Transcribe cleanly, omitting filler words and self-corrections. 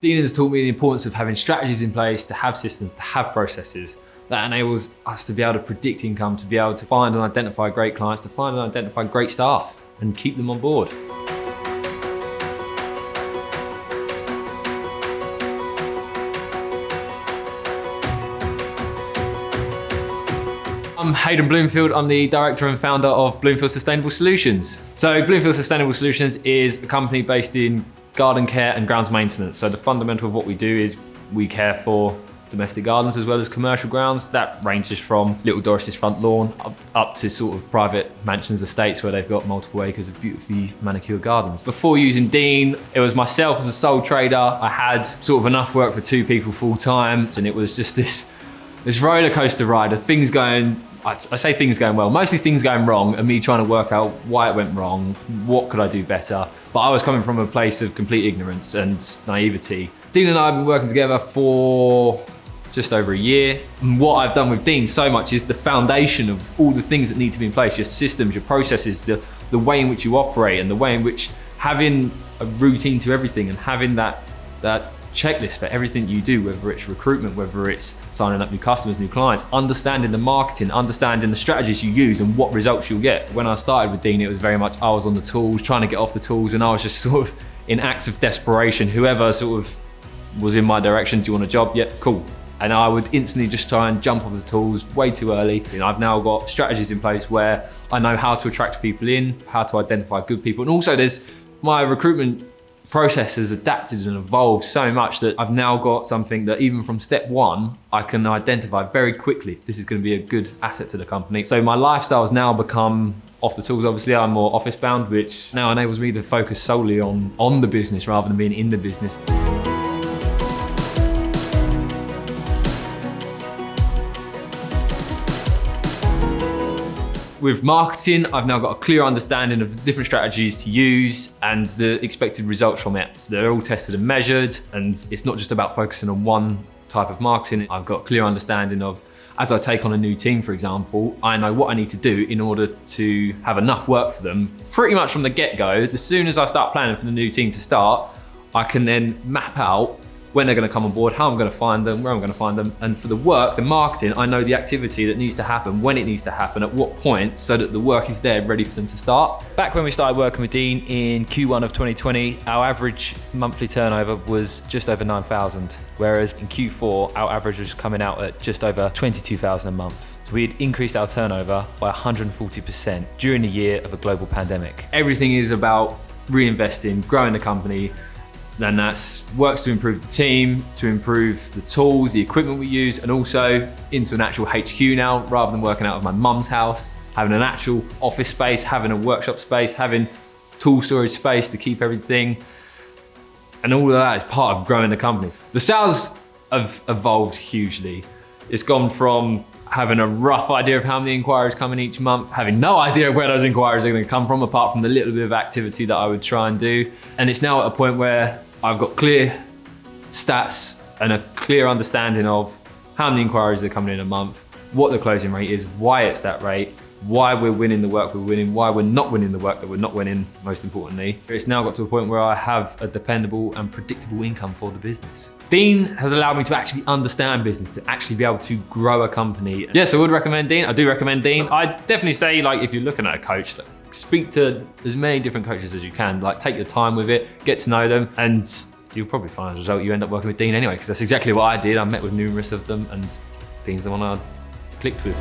Dean has taught me the importance of having strategies in place, to have systems, to have processes. That enables us to be able to predict income, to be able to find and identify great clients, to find and identify great staff and keep them on board. I'm Hayden Bloomfield. I'm the director and founder of Bloomfield Sustainable Solutions. So Bloomfield Sustainable Solutions is a company based in garden care and grounds maintenance. So the fundamental of what we do is we care for domestic gardens as well as commercial grounds. That ranges from Little Doris's front lawn up to sort of private mansions, estates where they've got multiple acres of beautifully manicured gardens. Before using Dean, it was myself as a sole trader. I had sort of enough work for 2 people full time, and it was just this roller coaster ride of things going, I say things going well, mostly things going wrong, and me trying to work out why it went wrong, what could I do better. But I was coming from a place of complete ignorance and naivety. Dean and I have been working together for just over a year. And what I've done with Dean so much is the foundation of all the things that need to be in place, your systems, your processes, the way in which you operate, and the way in which having a routine to everything and having that checklist for everything you do, whether it's recruitment, whether it's signing up new customers, new clients, understanding the marketing, understanding the strategies you use and what results you'll get. When I started with Dean, it was very much I was on the tools, trying to get off the tools, and I was just sort of in acts of desperation. Whoever sort of was in my direction, do you want a job? Yep, cool. And I would instantly just try and jump off the tools way too early. And I've now got strategies in place where I know how to attract people in, how to identify good people. And also there's my recruitment process has adapted and evolved so much that I've now got something that even from step 1, I can identify very quickly if this is going to be a good asset to the company. So my lifestyle has now become off the tools. Obviously, I'm more office bound, which now enables me to focus solely on the business rather than being in the business. With marketing, I've now got a clear understanding of the different strategies to use and the expected results from it. They're all tested and measured, and it's not just about focusing on one type of marketing. I've got a clear understanding of, as I take on a new team, for example, I know what I need to do in order to have enough work for them pretty much from the get-go. As soon as I start planning for the new team to start, I can then map out when they're going to come on board, how I'm going to find them, where I'm going to find them. And for the work, the marketing, I know the activity that needs to happen, when it needs to happen, at what point, so that the work is there ready for them to start. Back when we started working with Dean in Q1 of 2020, our average monthly turnover was just over 9,000, whereas in Q4, our average was coming out at just over 22,000 a month. So we had increased our turnover by 140% during the year of a global pandemic. Everything is about reinvesting, growing the company. Then that works to improve the team, to improve the tools, the equipment we use, and also into an actual HQ now, rather than working out of my mum's house, having an actual office space, having a workshop space, having tool storage space to keep everything. And all of that is part of growing the companies. The sales have evolved hugely. It's gone from having a rough idea of how many inquiries come in each month, having no idea of where those inquiries are going to come from, apart from the little bit of activity that I would try and do. And it's now at a point where I've got clear stats and a clear understanding of how many inquiries are coming in a month, what the closing rate is, why it's that rate, why we're winning the work we're winning, why we're not winning the work that we're not winning, most importantly. It's now got to a point where I have a dependable and predictable income for the business. Dean has allowed me to actually understand business, to actually be able to grow a company. Yes, I would recommend Dean. I do recommend Dean. I'd definitely say, like, if you're looking at a coach, speak to as many different coaches as you can. Like, take your time with it, get to know them, and you'll probably find as a result you end up working with Dean anyway, because that's exactly what I did. I met with numerous of them, and Dean's the one I clicked with.